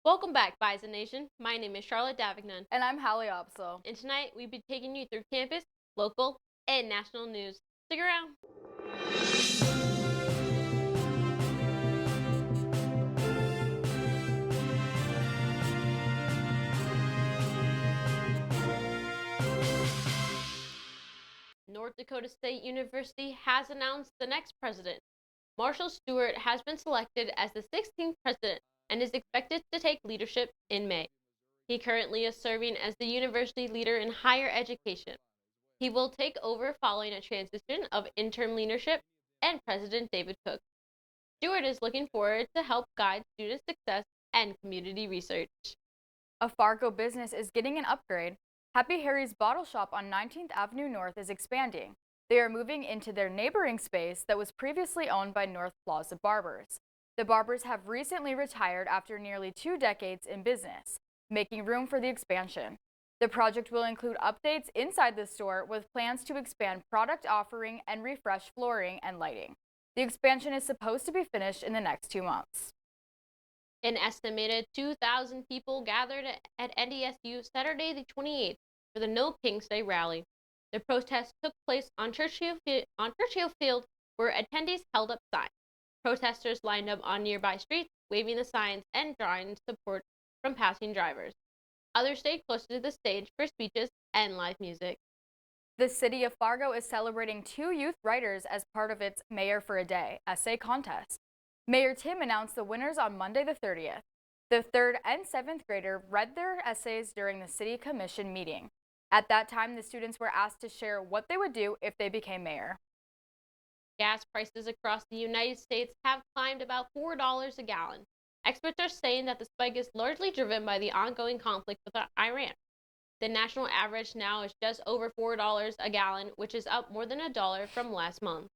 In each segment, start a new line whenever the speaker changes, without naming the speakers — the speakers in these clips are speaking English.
Welcome back, Bison Nation. My name is Charlotte Davignon,
And I'm Halee also.
and tonight we'll be taking you through campus, local, and national news. Stick around. North Dakota State University has announced the next president. Marshall Stewart has been selected as the 16th president and is expected to take leadership in May. He currently is serving as the university leader in higher education. He will take over following a transition of interim leadership and President David Cook. Stewart is looking forward to help guide student success and community research.
A Fargo business is getting an upgrade. Happy Harry's Bottle Shop on 19th Avenue North is expanding. They are moving into their neighboring space that was previously owned by North Plaza Barbers. The Barbers have recently retired after nearly 2 decades in business, making room for the expansion. The project will include updates inside the store with plans to expand product offering and refresh flooring and lighting. The expansion is supposed to be finished in the next 2 months.
An estimated 2,000 people gathered at NDSU Saturday the 28th for the No Kings Day rally. The protest took place on Churchill Field, where attendees held up signs. Protesters lined up on nearby streets, waving the signs and drawing support from passing drivers. Others stayed closer to the stage for speeches and live music.
The city of Fargo is celebrating 2 youth writers as part of its Mayor for a Day essay contest. Mayor Tim announced the winners on Monday the 30th. The 3rd and 7th grader read their essays during the city commission meeting. At that time, the students were asked to share what they would do if they became mayor.
Gas prices across the United States have climbed about $4 a gallon. Experts are saying that the spike is largely driven by the ongoing conflict with Iran. The national average now is just over $4 a gallon, which is up more than $1 from last month.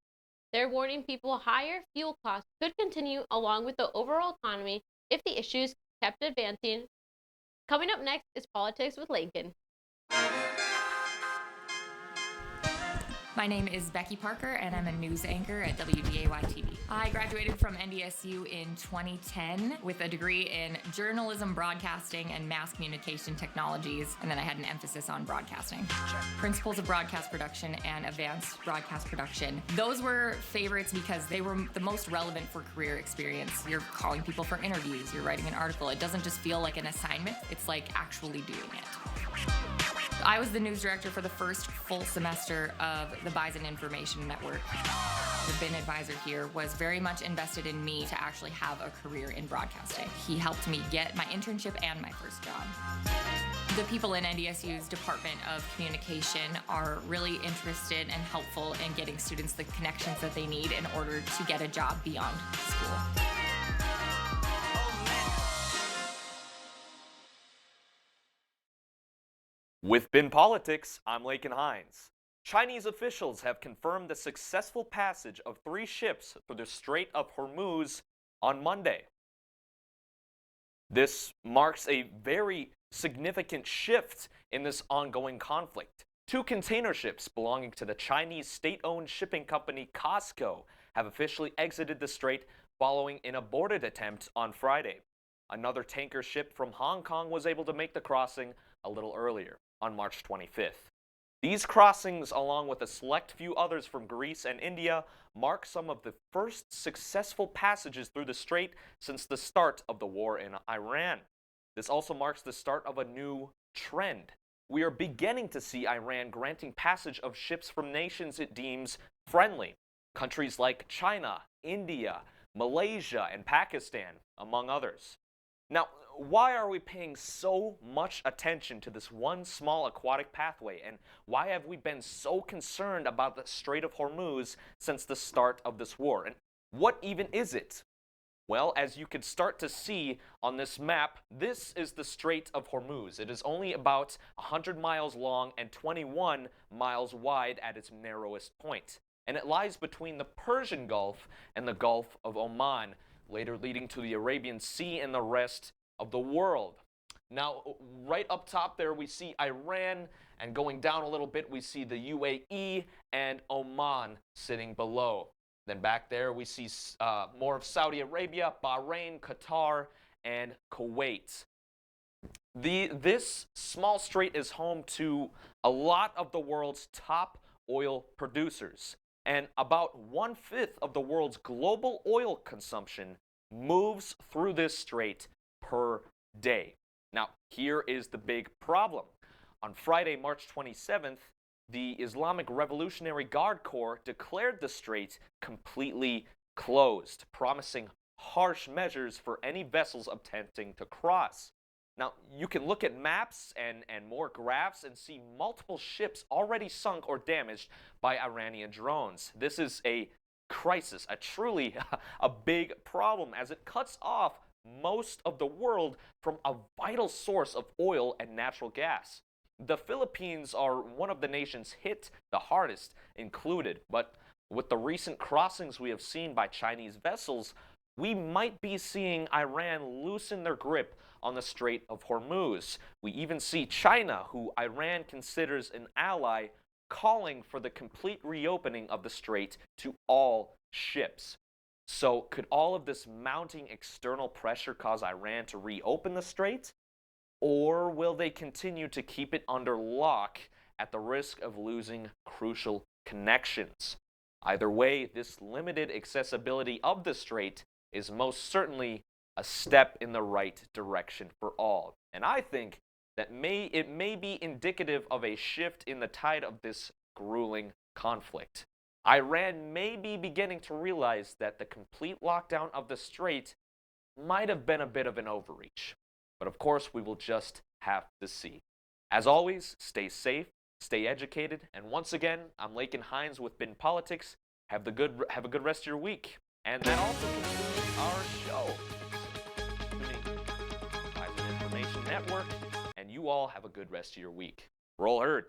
They're warning people higher fuel costs could continue along with the overall economy if the issues kept advancing. Coming up next is Politics with Laken.
My name is Becky Parker, and I'm a news anchor at WDAY-TV. I graduated from NDSU in 2010 with a degree in journalism, broadcasting, and mass communication technologies, and then I had an emphasis on broadcasting. Principles of broadcast production and advanced broadcast production. Those were favorites because they were the most relevant for career experience. You're calling people for interviews, you're writing an article. It doesn't just feel like an assignment, it's like actually doing it. I was the news director for the first full semester of the Bison Information Network. The BIN advisor here was very much invested in me to actually have a career in broadcasting. He helped me get my internship and my first job. The people in NDSU's Department of Communication are really interested and helpful in getting students the connections that they need in order to get a job beyond school.
With BIN Politics, I'm Laken Hines. Chinese officials have confirmed the successful passage of 3 ships through the Strait of Hormuz on Monday. This marks a very significant shift in this ongoing conflict. 2 container ships belonging to the Chinese state-owned shipping company COSCO have officially exited the strait following an aborted attempt on Friday. Another tanker ship from Hong Kong was able to make the crossing a little earlier, on March 25th. These crossings, along with a select few others from Greece and India, mark some of the first successful passages through the strait since the start of the war in Iran. This also marks the start of a new trend. We are beginning to see Iran granting passage of ships from nations it deems friendly, countries like China, India, Malaysia, and Pakistan, among others. Now, why are we paying so much attention to this one small aquatic pathway, and why have we been so concerned about the Strait of Hormuz since the start of this war? And what even is it? Well, as you can start to see on this map, this is the Strait of Hormuz. It is only about 100 miles long and 21 miles wide at its narrowest point. And it lies between the Persian Gulf and the Gulf of Oman, later leading to the Arabian Sea and the rest of the world. Now, right up top there, we see Iran, and going down a little bit, we see the UAE and Oman sitting below. Then back there, we see more of Saudi Arabia, Bahrain, Qatar, and Kuwait. This small strait is home to a lot of the world's top oil producers, and about 1/5 of the world's global oil consumption moves through this strait per day. Now, here is the big problem. On Friday, March 27th, the Islamic Revolutionary Guard Corps declared the strait completely closed, promising harsh measures for any vessels attempting to cross. Now, you can look at maps and more graphs and see multiple ships already sunk or damaged by Iranian drones. This is a crisis, a truly a big problem, as it cuts off most of the world from a vital source of oil and natural gas. The Philippines are one of the nations hit the hardest included, but with the recent crossings we have seen by Chinese vessels, we might be seeing Iran loosen their grip on the Strait of Hormuz. We even see China, who Iran considers an ally, calling for the complete reopening of the strait to all ships. So could all of this mounting external pressure cause Iran to reopen the strait? Or will they continue to keep it under lock at the risk of losing crucial connections? Either way, this limited accessibility of the strait is most certainly a step in the right direction for all. And I think that it may be indicative of a shift in the tide of this grueling conflict. Iran may be beginning to realize that the complete lockdown of the strait might have been a bit of an overreach. But of course, we will just have to see. As always, stay safe, stay educated, and once again, I'm Laken Hines with Bin Politics. Have a good rest of your week. And that also concludes our show. Bison Information Network, and you all have a good rest of your week. Roll Herd.